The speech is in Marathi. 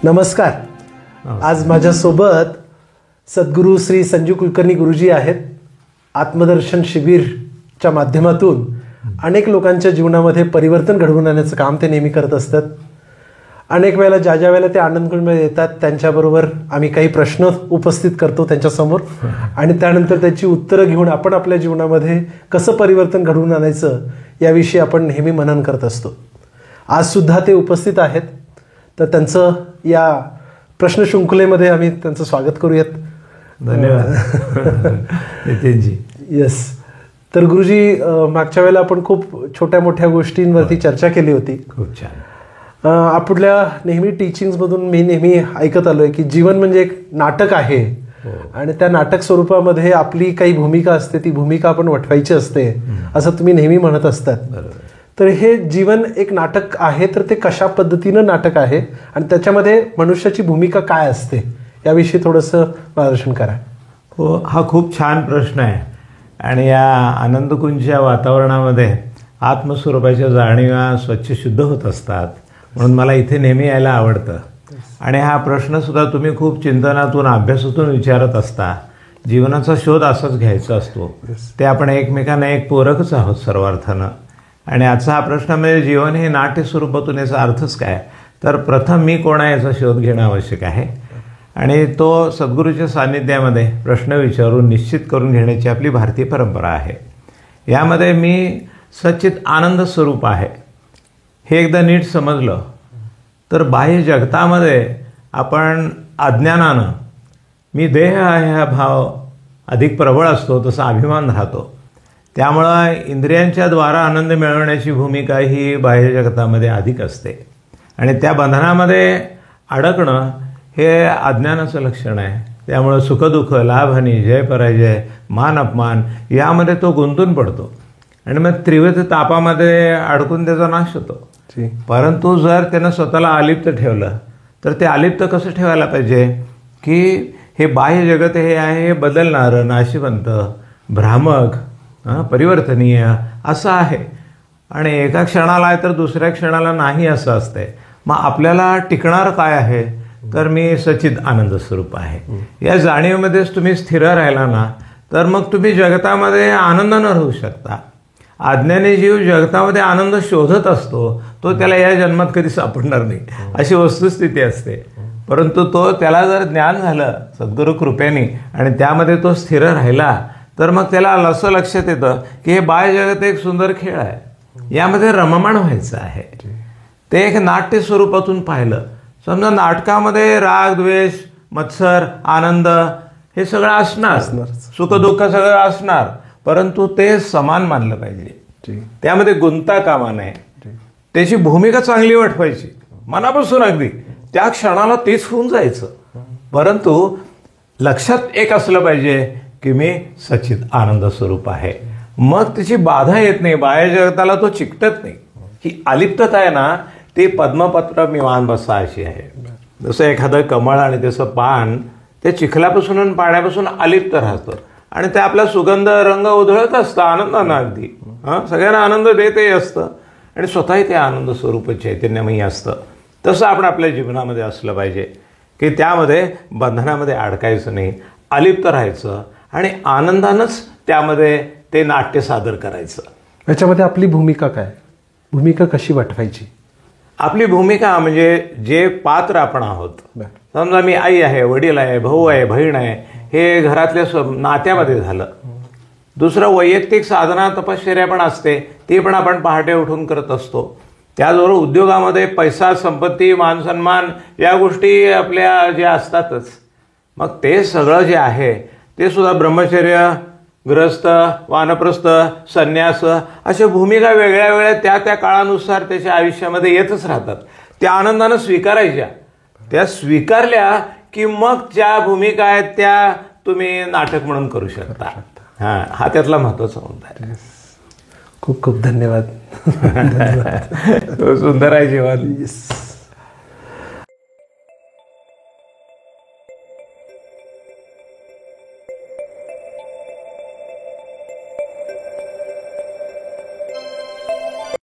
नमस्कार. आज माझ्यासोबत सद्गुरू श्री संजीव कुलकर्णी गुरुजी आहेत. आत्मदर्शन शिबिरच्या माध्यमातून अनेक लोकांच्या जीवनामध्ये परिवर्तन घडवून आणण्याचं काम ते नेहमी करत असतात. अनेक वेळेला ज्या वेळेला ते आनंदकुंजमध्ये येतात त्यांच्याबरोबर आम्ही काही प्रश्न उपस्थित करतो त्यांच्यासमोर आणि त्यानंतर त्याची उत्तरं घेऊन आपण आपल्या जीवनामध्ये कसं परिवर्तन घडवून आणायचं याविषयी आपण नेहमी मनन करत असतो. आजसुद्धा ते उपस्थित आहेत, तर त्यांचं या प्रश्न शृंखलेमध्ये आम्ही त्यांचं स्वागत करूयात. धन्यवाद नितीनजी. येस. तर गुरुजी, मागच्या वेळेला आपण खूप छोट्या मोठ्या गोष्टींवरती चर्चा केली होती. खूप छान. आपल्या नेहमी टीचिंग्समधून मी नेहमी ऐकत आलो आहे की जीवन म्हणजे एक नाटक आहे आणि त्या नाटक स्वरूपामध्ये आपली काही भूमिका असते, ती भूमिका आपण वठवायची असते असं तुम्ही नेहमी म्हणत असतात. तर हे जीवन एक नाटक आहे, तर ते कशा पद्धतीनं नाटक आहे आणि त्याच्यामध्ये मनुष्याची भूमिका काय असते याविषयी थोडंसं मार्गदर्शन करा. हो, हा खूप छान प्रश्न आहे. आणि या आनंदकुंजच्या वातावरणामध्ये आत्मस्वरूपाच्या जाणीवा स्वच्छ शुद्ध होत असतात, म्हणून मला इथे नेहमी यायला आवडतं. आणि हा प्रश्नसुद्धा तुम्ही खूप चिंतनातून अभ्यासातून विचारत असता. जीवनाचा शोध असाच घ्यायचा असतो, ते आपण एकमेकांना एक पूरकच आहोत सर्वार्थानं. आणि आजचा हा प्रश्न म्हणजे जीवन हे नाट्य स्वरूपातून याचा अर्थच काय, तर प्रथम मी कोण आहे याचा शोध घेणं आवश्यक आहे. आणि तो सद्गुरूच्या सान्निध्यामध्ये प्रश्न विचारून निश्चित करून घेण्याची आपली भारतीय परंपरा आहे. यामध्ये मी सच्चित आनंद स्वरूप आहे हे एकदा नीट समजलं तर बाह्य जगतामध्ये आपण अज्ञानानं मी देह आहे हा भाव अधिक प्रबळ असतो, तसा अभिमान राहतो. त्यामुळं इंद्रियांच्या द्वारा आनंद मिळवण्याची भूमिका ही बाह्य जगतामध्ये अधिक असते आणि त्या बंधनामध्ये अडकणं हे अज्ञानाचं लक्षण आहे. त्यामुळं सुखदुःख, लाभहानी, जय पराजय, मान अपमान यामध्ये तो गुंतून पडतो आणि मग त्रिविध तापामध्ये अडकून त्याचा नाश होतो. परंतु जर त्यानं स्वतःला अलिप्त ठेवलं तर ते अलिप्त कसं ठेवायला पाहिजे की हे बाह्य जगत हे आहे हे बदलणारं, नाशिवंत, भ्रामक, परिवर्तनीय असं आहे आणि एका क्षणाला आहे तर दुसऱ्या क्षणाला नाही असं असतंय. मग आपल्याला टिकणार काय आहे, तर मी सच्चित आनंद स्वरूप आहे या जाणीवेमध्येच तुम्ही स्थिर राहिला ना तर मग तुम्ही जगतामध्ये आनंदानं राहू शकता. अज्ञानी जीव जगतामध्ये आनंद शोधत असतो, तो त्याला या जन्मात कधी सापडणार नाही अशी वस्तुस्थिती असते. परंतु तो त्याला जर ज्ञान झालं सद्गुरू कृपेने आणि त्यामध्ये तो स्थिर राहिला तर मग त्याला असं लक्षात येतं की हे बाह्य जगत एक सुंदर खेळ आहे, यामध्ये रममाण व्हायचं आहे. ते एक नाट्य स्वरूपातून पाहिलं. समजा नाटकामध्ये राग, द्वेष, मत्सर, आनंद हे सगळं असणार, सुखदुःख सगळं असणार, परंतु ते समान मानलं पाहिजे. त्यामध्ये गुंता कामा नये. त्याची भूमिका चांगली वठवायची मनापासून, अगदी त्या क्षणाला तेच होऊन जायचं. परंतु लक्षात एक असलं पाहिजे की मी सच्चित आनंद स्वरूप आहे. मग त्याची बाधा येत नाही, बाह्य जगताला तो चिकटत नाही. ही अलिप्तता आहे ना, ती पद्मपत्र मिवान बसा अशी आहे. जसं एखादं कमळ आणि त्याचं पान ते चिखलापासून आणि पाण्यापासून अलिप्त राहतं आणि ते आपला सुगंध रंग उधळत असतं आनंदानं, अगदी सगळ्यांना आनंद देतही असतं आणि स्वतःही ते आनंद स्वरूप चैतन्यमयी असतं. तसं आपण आपल्या जीवनामध्ये असलं पाहिजे की त्यामध्ये बंधनामध्ये अडकायचं नाही, अलिप्त राहायचं आणि आनंदानंच त्यामध्ये ते नाट्य सादर करायचं. याच्यामध्ये आपली भूमिका काय, भूमिका कशी वठवायची? आपली भूमिका म्हणजे जे पात्र आपण आहोत. समजा मी आई आहे, वडील आहे, भाऊ आहे, बहीण आहे, हे घरातल्या नात्यामध्ये झालं. दुसरं वैयक्तिक साधना तपश्चर्या पण असते, ती पण आपण पहाटे उठून करत असतो. त्याचबरोबर उद्योगामध्ये पैसा, संपत्ती, मानसन्मान या गोष्टी आपल्या ज्या असतातच. मग ते सगळं जे आहे ते सुद्धा ब्रह्मचर्य, गृहस्थ, वानप्रस्थ, संन्यास अशा भूमिका वेगळ्या वेगळ्या त्या त्या काळानुसार त्याच्या आयुष्यामध्ये येतच राहतात. त्या आनंदानं स्वीकारायच्या. त्या स्वीकारल्या की मग ज्या भूमिका आहेत त्या तुम्ही नाटक म्हणून करू शकता. हा त्यातला महत्वाचा मुद्दा आहे. खूप खूप धन्यवाद. सुंदर आहे जीवन.